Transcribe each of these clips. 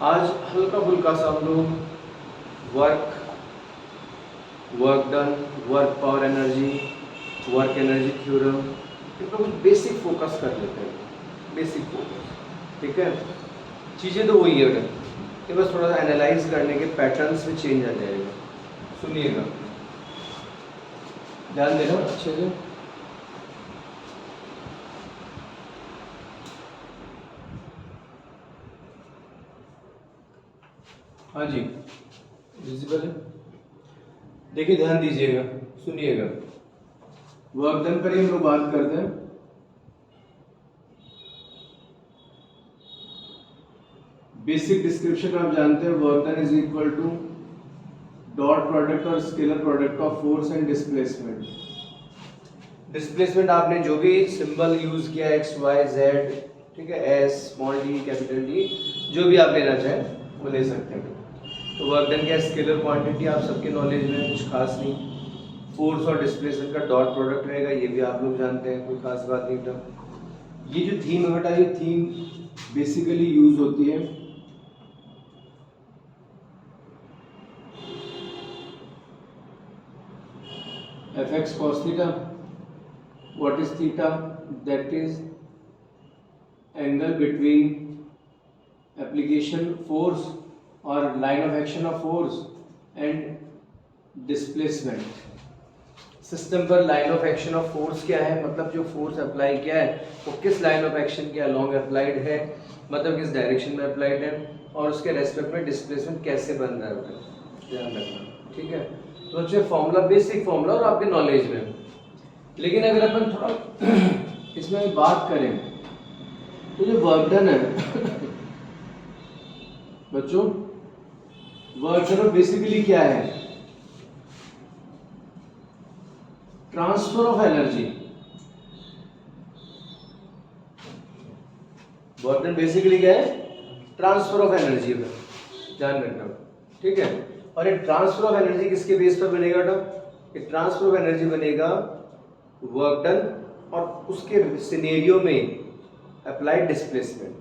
आज हल्का फुल्का सा हम लोग work done, work power energy, work energy theorem, इन पर कुछ बेसिक फोकस कर लेते हैं। बेसिक फोकस, ठीक है। चीज़ें तो वही है बेटा, कि बस थोड़ा सा एनालाइज करने के पैटर्न्स में चेंज आ जाएगा। सुनिएगा, ध्यान देना अच्छे से। हाँ जी, विजिबल है। देखिए ध्यान दीजिएगा, सुनिएगा। वर्क डन पर ही हम लोग बात करते हैं। बेसिक डिस्क्रिप्शन आप जानते हैं, work done is equal to dot product और scalar product of force and displacement. Displacement आपने जो भी सिंबल यूज किया, एक्स वाई जेड, ठीक है, s small d capital D, जो भी आप लेना चाहें वो ले सकते हैं। तो वर्क डन क्या, स्केलर क्वांटिटी आप सबके नॉलेज में, कुछ खास नहीं। फोर्स और डिस्प्लेसमेंट का डॉट प्रोडक्ट रहेगा, ये भी आप लोग जानते हैं, कोई खास बात नहीं था। ये जो थीम है बेटा, ये थीम बेसिकली यूज होती है fx cos theta. What is theta? That is angle between application force or line of action of force and displacement. System पर line of action of force क्या है, मतलब जो फोर्स अप्लाई किया है वो किस लाइन ऑफ एक्शन के अलोंग अप्लाइड है, मतलब किस डायरेक्शन में अप्लाइड है, और उसके रेस्पेक्ट में डिस्प्लेसमेंट कैसे बन रहा है, ध्यान रखना, ठीक है। तो अच्छे फॉर्मूला, बेसिक फॉर्मूला और आपके नॉलेज में। लेकिन अगर अपन थोड़ा इसमें बात करें तो जो वर्क डन है बच्चों, वर्क डन बेसिकली क्या है, transfer of energy. Work done basically क्या है, ट्रांसफर ऑफ एनर्जी का ध्यान रखना, ठीक है। और ये ट्रांसफर ऑफ एनर्जी किसके बेस पर बनेगा बेटा, ये ट्रांसफर ऑफ एनर्जी बनेगा वर्क डन और उसके सिनेरियो में अप्लाइड डिस्प्लेसमेंट।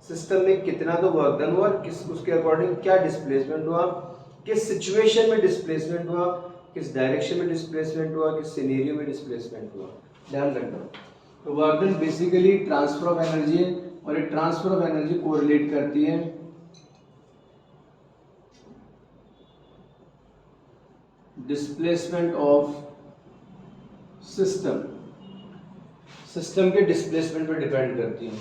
सिस्टम में कितना तो वर्क डन हुआ, किस उसके अकॉर्डिंग क्या डिस्प्लेसमेंट हुआ, किस सिचुएशन में डिस्प्लेसमेंट हुआ, किस डायरेक्शन में डिस्प्लेसमेंट हुआ, किस सिनेरियो में डिस्प्लेसमेंट हुआ, ध्यान रखना। तो work done basically transfer of energy है, और ये ट्रांसफर ऑफ एनर्जी कोरिलेट करती है डिस्प्लेसमेंट ऑफ सिस्टम। सिस्टम के डिस्प्लेसमेंट पर डिपेंड करती है,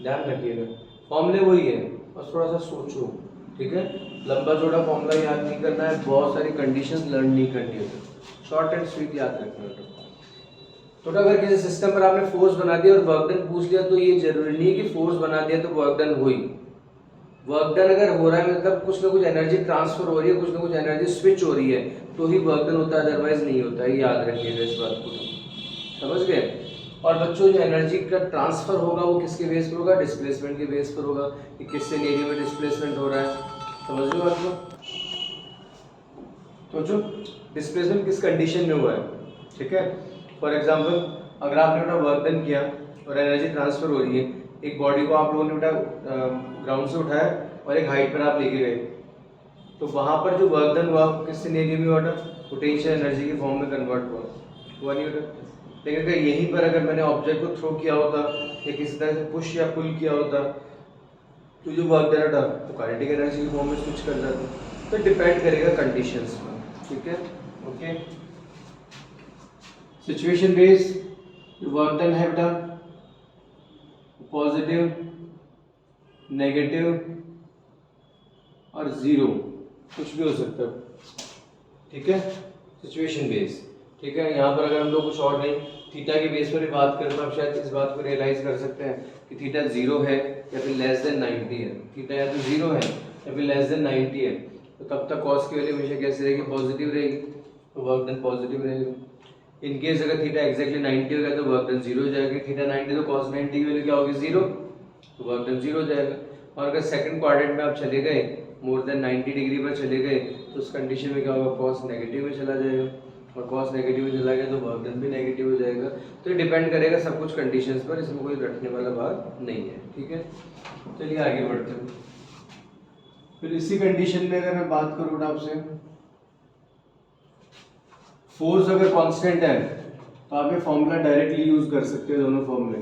ध्यान रखिएगा। फॉर्मूले वही है, बस थोड़ा सा सोचो, ठीक है। लंबा चौड़ा फॉर्मूला याद नहीं करना है, बहुत सारी कंडीशंस लर्न नहीं करनी है, शॉर्ट एंड स्वीट याद रखना है। तो अगर किसी सिस्टम पर आपने फोर्स बना दिया और वर्क डन पूछ लिया, तो ये जरूरी नहीं कि फोर्स बना दिया तो वर्क डन हुई। वर्क डन अगर हो रहा है मतलब कुछ ना कुछ एनर्जी ट्रांसफर हो रही है, कुछ ना कुछ एनर्जी स्विच हो रही है, तो ही वर्क डन होता है, अदरवाइज नहीं होता है। याद रखिएगा इस बात को, समझ गए। और बच्चों, जो एनर्जी का ट्रांसफर होगा वो किसके बेस पर होगा, डिस्प्लेसमेंट के बेस पर होगा, कि किस सिनेरियो में डिस्प्लेसमेंट हो रहा है, समझ लो बात को। तो जो डिस्प्लेसमेंट किस कंडीशन में हुआ है, ठीक है। फॉर एग्जांपल, अगर आपने अपना वर्क डन किया और एनर्जी ट्रांसफर हो रही है, एक बॉडी को आप लोगों ने बेटा ग्राउंड से उठाया और एक हाइट पर आप लेके गए, तो वहाँ पर जो वर्क डन हुआ किस सिनेरियो में हुआ, पोटेंशियल एनर्जी के फॉर्म में कन्वर्ट हुआ नहीं बेटा। लेकिन अगर यहीं पर अगर मैंने ऑब्जेक्ट को थ्रो किया होता या किसी तरह से पुश या पुल किया होता, तो जो वर्क डन था तो काइनेटिक एनर्जी के फॉर्म में स्विच कर जाता। तो डिपेंड करेगा कंडीशंस पर, ठीक है, okay. Situation based work done है बेटा, पॉजिटिव, नेगेटिव और जीरो, कुछ भी हो सकता है, ठीक है। सिचुएशन बेस, ठीक है। यहाँ पर अगर हम लोग कुछ और नहीं, थीटा के बेस पर भी बात करें तो आप शायद इस बात को रियलाइज कर सकते हैं कि थीटा 0 है या फिर लेस देन 90 है। थीटा या तो 0 है या फिर लेस देन 90 है, तो तब तक कॉस की वैल्यू हमेशा कैसे रहेगी, पॉजिटिव रहेगी, तो वर्क डन पॉजिटिव रहेगा। इन केस अगर थीटा एक्जैक्टली 90 हो गया तो वर्क डन 0 हो जाएगा। थीटा 90 तो कॉस 90 की वैल्यू क्या होगी, 0, तो वर्क डन 0 हो जाएगा। और अगर सेकंड क्वाड्रेंट में आप चले गए, मोर देन 90 डिग्री पर चले गए, तो उस कंडीशन में क्या होगा, कॉस नेगेटिव में चला जाएगा, और कॉस नेगेटिव में चला गया तो वर्क डन भी नेगेटिव हो जाएगा। तो ये डिपेंड करेगा सब कुछ कंडीशंस पर, इसमें कोई रटने वाला बात नहीं है, ठीक है। चलिए आगे बढ़ते हैं। फिर इसी कंडीशन में अगर मैं बात करूँ आपसे, फोर्स अगर कांस्टेंट है तो आप ये फॉर्मूला डायरेक्टली यूज कर सकते हैं दोनों फॉर्मूले।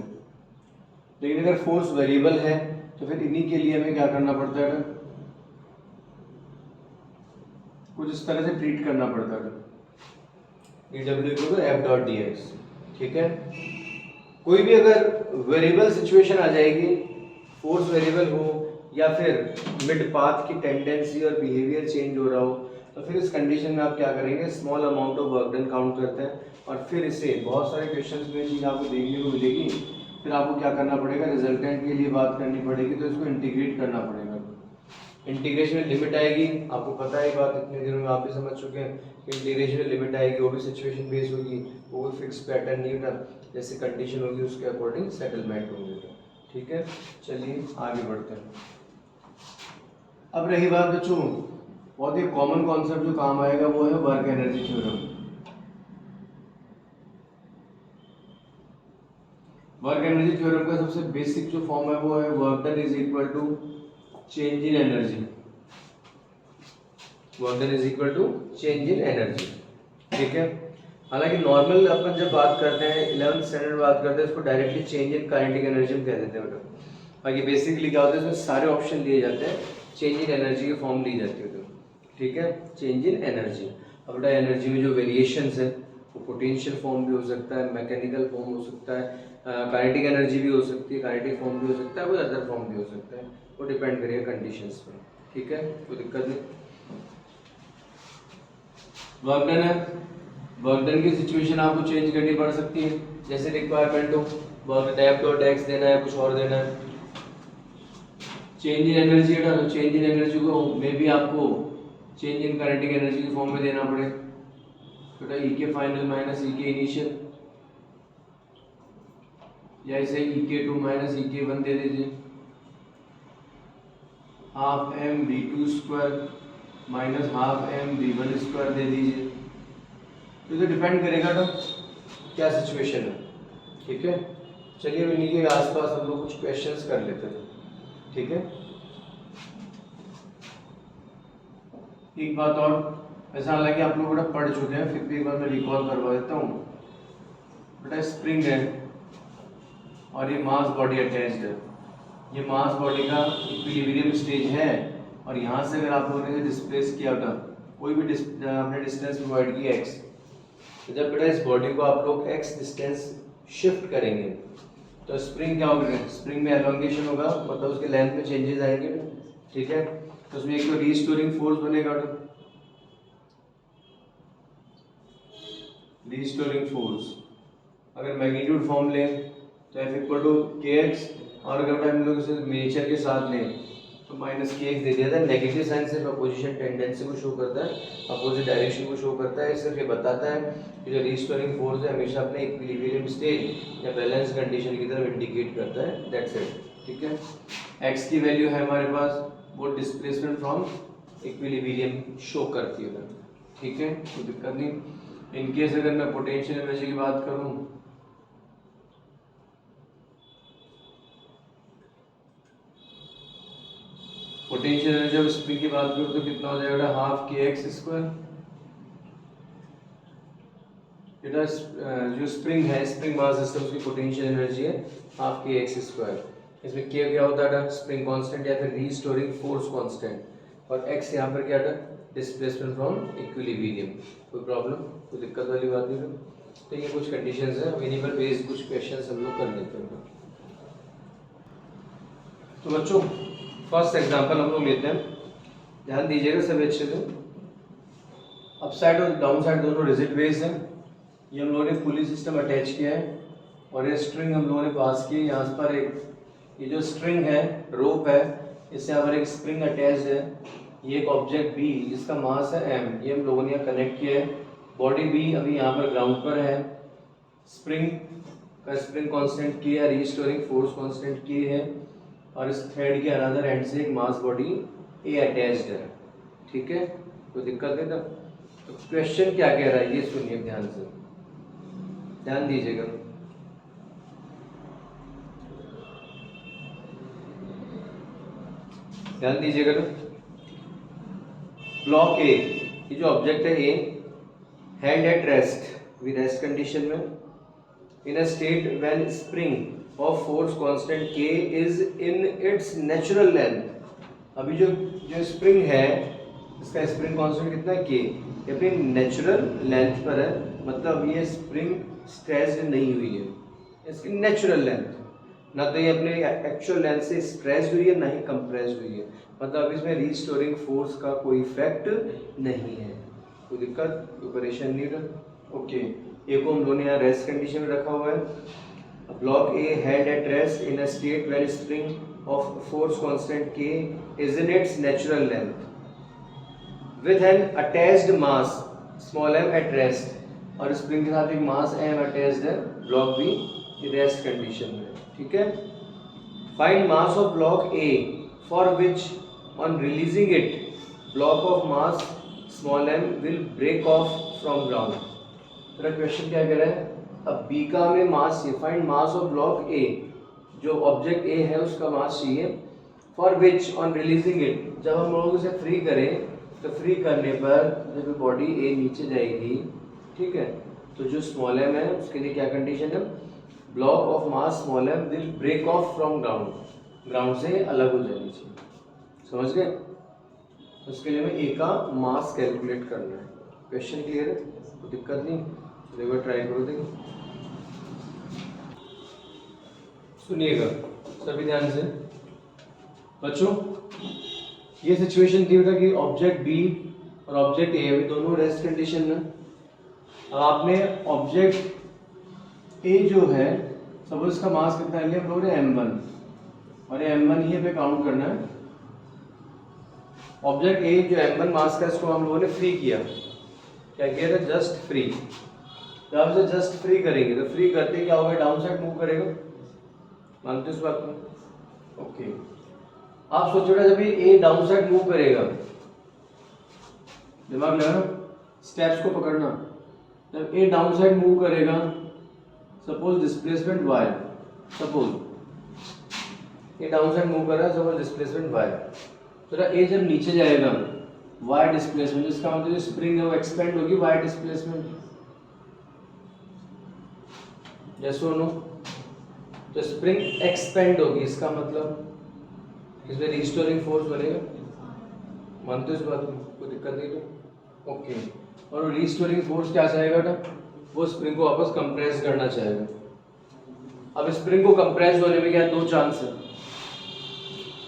लेकिन अगर फोर्स वेरिएबल है तो फिर इन्हीं के लिए हमें क्या करना पड़ता है, कुछ इस तरह से ट्रीट करना पड़ता है, dw F dot D x. ठीक है, कोई भी अगर वेरिएबल सिचुएशन आ जाएगी, फोर्स वेरिएबल हो या फिर मिड पाथ की टेंडेंसी और बिहेवियर चेंज हो रहा हो, तो फिर इस कंडीशन में आप क्या करेंगे, small amount of work done count करते हैं और फिर इसे बहुत सारे क्वेश्चंस में चीज आपको देखने को मिलेगी। फिर आपको क्या करना पड़ेगा, रिजल्टेंट के लिए बात करनी पड़ेगी, तो इसको इंटीग्रेट करना पड़ेगा। इंटीग्रेशन में लिमिट आएगी, आपको पता है बात, इतने दिनों में आप भी समझ चुके हैं कि इंटीग्रेशन में लिमिट आएगी, वो भी सिचुएशन बेस्ड होगी, वो भी फिक्स पैटर्न नहीं होता, जैसे कंडीशन होगी उसके अकॉर्डिंग सेटलमेंट होंगे। ठीक है, चलिए आगे बढ़ते हैं। अब रही बात बच्चों, बहुत ही कॉमन कॉन्सेप्ट जो काम आएगा वो है work energy theorem. Work energy theorem का सबसे बेसिक जो फॉर्म है वो है work done is equal to change in energy. Work done is equal to change in energy. ठीक है, हालांकि नॉर्मल अपन जब बात करते हैं 11th स्टैंडर्ड बात करते हैं, इसको directly change in kinetic energy में कह देते हैं बेटा। बाकी बेसिकली क्या होता है, इसमें सारे ऑप्शन दिए जाते हैं, चेंज इन एनर्जी की फॉर्म ली जाती है। ठीक है, चेंज इन एनर्जी। अब बेटा एनर्जी में जो वेरिएशंस है वो पोटेंशियल फॉर्म भी हो सकता है, मैकेनिकल फॉर्म हो सकता है, काइनेटिक एनर्जी भी हो सकती है, काइनेटिक फॉर्म भी हो सकता है, कोई अदर फॉर्म भी हो सकता है, वो डिपेंड करेगा कंडीशंस पर। ठीक है, कोई दिक्कत नहीं। वर्क डन है, वर्क डन की सिचुएशन आपको चेंज करनी पड़ सकती है, जैसे रिक्वायरमेंट हो, वर्क डेफ डॉट एक्स देना है, कुछ और देना है। चेंज इन एनर्जी है तो चेंज इन एनर्जी को मे भी आपको चेंज इन काइनेटिक एनर्जी की फॉर्म में देना पड़े, बेटा ई के फाइनल माइनस ई के इनिशियल, या इसे ई के टू माइनस ई के वन दे दीजिए, half m v two square minus half m v one square दे दीजिए। तो ये डिपेंड करेगा तो क्या सिचुएशन है। ठीक है, चलिए अब इन्हीं के आसपास हम लोग कुछ क्वेश्चंस कर लेते हैं। ठीक है, एक बात और, ऐसा हालांकि आप लोग बेटा पढ़ चुके हैं, फिर भी एक बार मैं रिकॉल करवा देता हूँ। बेटा स्प्रिंग है और ये मास बॉडी अटैच्ड है, ये मास बॉडी का इक्विलिब्रियम स्टेज है, और यहाँ से अगर आप लोगों ने डिस्प्लेस किया था, कोई भी आपने डिस्टेंस प्रोवाइड की x, तो जब बेटा इस बॉडी को आप लोग x डिस्टेंस शिफ्ट करेंगे तो स्प्रिंग क्या होगा, स्प्रिंग में एलोंगेशन होगा, मतलब उसके लेंथ में चेंजेस आएंगे। ठीक है, तो उसमें एक तो रीस्टोरिंग फोर्स बनेगा, रीस्टोरिंग फोर्स अगर मैग्नीट्यूड फॉर्म लें तो F इक्वल टू के एक्स, और अगर हम लोग इसे मिनिएचर के साथ लें तो माइनस के एक्स दे दिया था। नेगेटिव साइन सिर्फ अपोजिशन टेंडेंसी को शो करता है, अपोजिट डायरेक्शन को शो करता है, सिर्फ ये बताता है कि जो रीस्टोरिंग फोर्स है हमेशा अपने इक्विलिब्रियम स्टेज या बैलेंस कंडीशन की तरफ इंडिकेट करता है, दैट्स इट। ठीक है, एक्स की वैल्यू है हमारे पास, वो डिस्प्लेसमेंट फ्रॉम इक्विलिब्रियम शो करती है। ठीक है, कोई दिक्कत नहीं। इनकेस अगर मैं पोटेंशियल एनर्जी की बात करूं, पोटेंशियल एनर्जी जब स्प्रिंग की बात करूं तो कितना हो जाएगा, हाफ के एक्स स्क्वायर। बेटा जो स्प्रिंग है, स्प्रिंग मास सिस्टम की पोटेंशियल एनर्जी है हाफ के एक्स स्क्वायर। इसमें के क्या होता है, स्प्रिंग कांस्टेंट या फिर रीस्टोरिंग फोर्स कांस्टेंट, और एक्स यहाँ पर क्या था, डिस्प्लेसमेंट फ्रॉम इक्विलिब्रियम। कोई प्रॉब्लम, कोई दिक्कत वाली बात नहीं है। तो ये कुछ कंडीशंस है, इन्हीं पर बेस्ड कुछ क्वेश्चंस हम लोग कर लेते हैं। तो बच्चों फर्स्ट एग्जांपल हम लोग लेते हैं, ध्यान दीजिएगा सभी अच्छे से। अप साइड और डाउन साइड दोनों रिजिड बेस है, ये हम लोगों ने पुली सिस्टम अटैच किया है, और ये स्ट्रिंग हम लोगों ने पास की है। यहाँ पर एक ये जो स्ट्रिंग है, रोप है, इससे यहाँ पर एक स्प्रिंग अटैच्ड है। ये एक ऑब्जेक्ट बी जिसका मास है m, ये हम लोगों ने यहाँ कनेक्ट किया है। बॉडी बी अभी यहाँ पर ग्राउंड पर है, स्प्रिंग का स्प्रिंग कांस्टेंट की है, रीस्टोरिंग फोर्स कांस्टेंट की है, और इस थ्रेड के अनदर एंड से एक मास बॉडी ए अटैच्ड है। ठीक है, कोई दिक्कत है तब। तो क्वेश्चन क्या कह रहा है ये सुनिए ध्यान से, ध्यान दीजिएगा। ध्यान दीजिएगा तो ब्लॉक ए, ये जो ऑब्जेक्ट है ए हैंड एट रेस्ट, भी रेस्ट कंडीशन में, in a state when spring of force constant k is in its natural length. अभी जो जो स्प्रिंग है इसका स्प्रिंग कांस्टेंट कितना है, के, ये अपनी नेचुरल लेंथ पर है, मतलब ये स्प्रिंग स्ट्रेस्ड नहीं हुई है, इसकी नेचुरल लेंथ, ना तो ये अपने एक्चुअल लेंथ से स्ट्रेस्ड हुई है ना ही कंप्रेस्ड हुई है, मतलब इसमें रीस्टोरिंग फोर्स का कोई इफेक्ट नहीं है, कोई दिक्कत कोई परेशानी नहीं रहा। ओके, ए को हम लोगों ने यहाँ रेस्ट कंडीशन में रखा हुआ है। Block A hand at rest in a state when spring of force constant k is in its natural length with an attached mass small m at rest, और स्प्रिंग के साथ एक मास m अटैच्ड है block B rest condition में, ठीक है। Find mass of block A for which on releasing it block of mass small m will break off from ground. तेरा question क्या कह रहा है, अब बी का हमें मास चाहिए, फाइंड मास ऑफ ब्लॉक ए, जो ऑब्जेक्ट ए है उसका मास चाहिए, for which on releasing it, जब हम लोग उसे फ्री करें तो फ्री करने पर जब बॉडी ए नीचे जाएगी, ठीक है, तो जो स्मॉल m है उसके लिए क्या कंडीशन है, block of mass small m will break off from ground, ground से अलग हो जानी चाहिए, समझ गए। उसके लिए हमें ए का मास कैलकुलेट करना है। क्वेश्चन क्लियर है, कोई दिक्कत नहीं, देखो ट्राई करो, देखो सुनिएगा सभी ध्यान से बच्चों। ये सिचुएशन थी बेटा कि ऑब्जेक्ट बी और ऑब्जेक्ट ए अभी दोनों रेस्ट कंडीशन में। अब आपने ऑब्जेक्ट ए जो है सपोज इसका मास कितना लिया हम लोगों ने m1, और ये m1 ही पे काउंट करना है। ऑब्जेक्ट ए जो m1 मास का इसको हम लोगों ने फ्री किया, क्या किया था, जस्ट फ्री। जब आप इसे जस्ट फ्री करेंगे तो फ्री करते क्या होगा, डाउन साइड मूव करेगा, मानते हो इस बात को। ओके, आप सोचो जब ये ए डाउन साइड मूव करेगा, दिमाग लगाना, स्टेप्स को पकड़ना, जब ए डाउन साइड मूव करेगा, सपोज डिस्प्लेसमेंट y, सपोज ए डाउन साइड मूव कर रहा है, सपोज डिस्प्लेसमेंट y, तो ए जब नीचे जाएगा y डिस्प्लेसमेंट, इसका मतलब जो स्प्रिंग है वो एक्सपेंड होगी y डिस्प्लेसमेंट, यस और नो, तो स्प्रिंग एक्सपेंड होगी, इसका मतलब इसमें रिस्टोरिंग फोर्स बनेगा, मानते हो इस बात को, कोई दिक्कत नहीं तो। ओके, और रिस्टोरिंग फोर्स क्या चाहेगा बेटा, वो स्प्रिंग को वापस कंप्रेस करना चाहेगा। अब स्प्रिंग को कंप्रेस होने में क्या दो चांस है,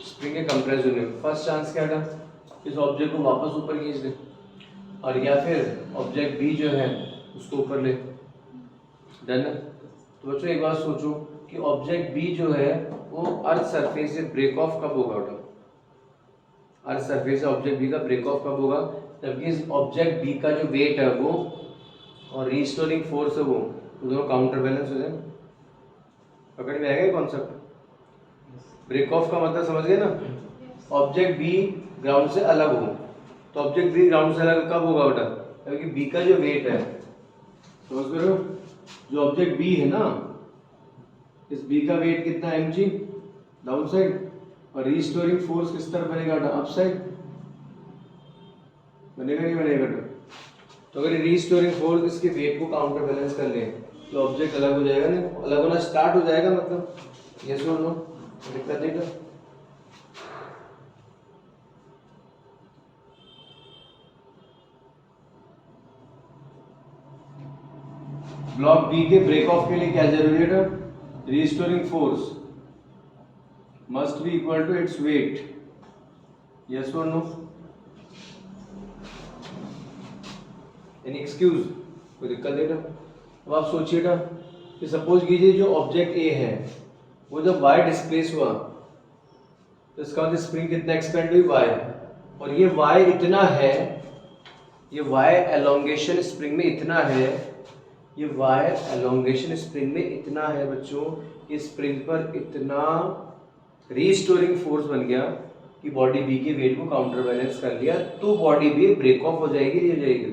स्प्रिंग के कंप्रेस होने में फर्स्ट चांस क्या था, इस ऑब्जेक्ट को वापस ऊपर खींच दे, और या फिर ऑब्जेक्ट बी जो है उसको ऊपर ले, डन है। तो बच्चों एक बात सोचो कि ऑब्जेक्ट बी जो है वो अर्थ सरफेस से ब्रेक ऑफ कब होगा बेटा, अर्थ सरफेस से ऑब्जेक्ट बी का ब्रेक ऑफ कब होगा, जबकि इस ऑब्जेक्ट बी का जो वेट है वो और रिस्टोरिंग फोर्स है वो दोनों काउंटर बैलेंस हो जाए। पकड़ में आएगा कॉन्सेप्ट, ब्रेक ऑफ का मतलब समझ गए ना, ऑब्जेक्ट बी ग्राउंड से अलग हो, तो ऑब्जेक्ट बी ग्राउंड से अलग कब होगा बेटा, क्योंकि बी का जो वेट है, समझ रहे हो, जो ऑब्जेक्ट बी है ना, इस बी का वेट कितना है mg डाउन साइड, और रिस्टोरिंग फोर्स किस तरफ बनेगा अप साइड, बनेगा नहीं बनेगा। तो अगर रिस्टोरिंग फोर्स इसके वेट को काउंटर बैलेंस कर ले तो ऑब्जेक्ट अलग हो जाएगा, नहीं अलग होना स्टार्ट हो जाएगा, मतलब यस और नो, दिक्कत नहीं था। ब्लॉक बी के ब्रेक ऑफ के लिए क्या जरूरी है, restoring force must be equal to its weight, yes और नो, एनी एक्सक्यूज, कोई दिक्कत नहीं था। अब आप सोचिएगा कि सपोज कीजिए जो ऑब्जेक्ट ए है वो जब y डिस्प्लेस हुआ तो इसका मतलब स्प्रिंग कितना एक्सपेंड हुई y, और ये y इतना है, ये y एलोंगेशन स्प्रिंग में इतना है, ये y एलोंगेशन स्प्रिंग में इतना है बच्चों, कि स्प्रिंग पर इतना रीस्टोरिंग फोर्स बन गया कि बॉडी बी के वेट को काउंटर बैलेंस कर लिया, तो बॉडी बी ब्रेक ऑफ हो जाएगी, नहीं हो जाएगी,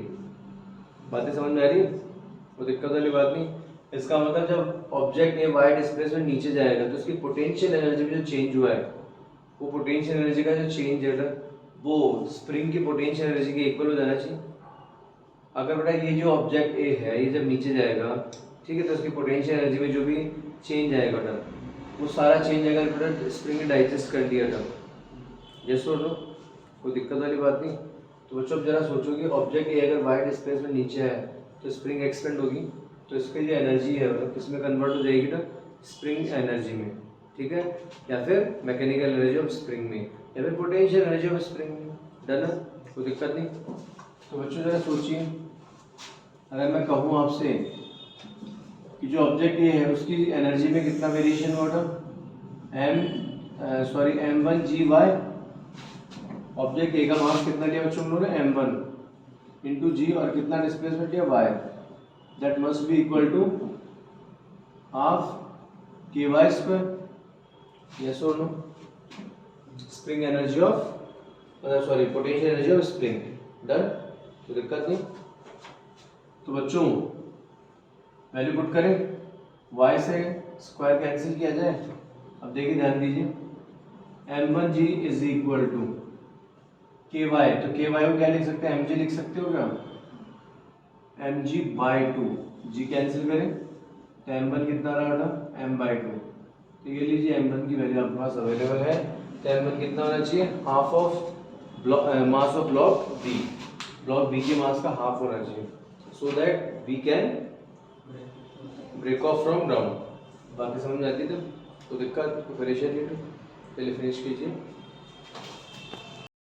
बातें समझ में आ रही है, वो दिक्कत वाली बात नहीं। इसका मतलब जब ऑब्जेक्ट ए वाई डिस्प्लेसमेंट नीचे जाएगा तो उसकी पोटेंशियल एनर्जी में जो चेंज हुआ है, वो पोटेंशियल एनर्जी का जो चेंज है वो स्प्रिंग की पोटेंशियल एनर्जी के इक्वल हो जाना चाहिए। अगर बेटा ये जो ऑब्जेक्ट ए है ये जब नीचे जाएगा, ठीक है, तो उसकी पोटेंशियल एनर्जी में जो भी चेंज आएगा बेटा, वो सारा चेंज अगर बेटा स्प्रिंग ने डाइजेस्ट कर लिया था, ये सोच लो, कोई दिक्कत वाली बात नहीं। तो बच्चों अब जरा सोचो कि ऑब्जेक्ट ए अगर वाइड स्पेस में नीचे है तो स्प्रिंग एक्सपेंड होगी, तो इसकी जो एनर्जी है मतलब किसमें कन्वर्ट हो जाएगी ना, स्प्रिंग एनर्जी में, ठीक है, या फिर मैकेनिकल एनर्जी ऑफ स्प्रिंग में, या फिर पोटेंशियल एनर्जी ऑफ स्प्रिंग में। डन है, कोई दिक्कत नहीं। तो बच्चों जरा सोचिए, अगर मैं कहूँ आपसे कि जो ऑब्जेक्ट ये है उसकी एनर्जी में कितना वेरिएशन हुआ था, m1 ऑब्जेक्ट ए का मास कितना लिया बच्चों हम लोगों ने, m1 इंटू जी, और कितना डिस्प्लेसमेंट लिया y, that must be equal to half ky²। Yes और no, spring energy of potential energy of spring. Done, तो दिक्कत नहीं। तो बच्चों वैल्यू पुट करें, y से स्क्वायर कैंसिल किया जाए। अब देखिए ध्यान दीजिए, m1g is equal to ky, तो ky को क्या लिख सकते हैं, mg लिख सकते हो क्या, mg/2, g कैंसिल करें तो m1 कितना रहा बेटा, m/2। तो ये लीजिए m1 की वैल्यू आपके पास अवेलेबल है। तो m1 कितना होना चाहिए, half of mass of block B के मास का हाफ होना चाहिए, so that we can break off from ground. बाकी समझ में आती है तो दिक्कत परेशानी, पहले फिनिश कीजिए।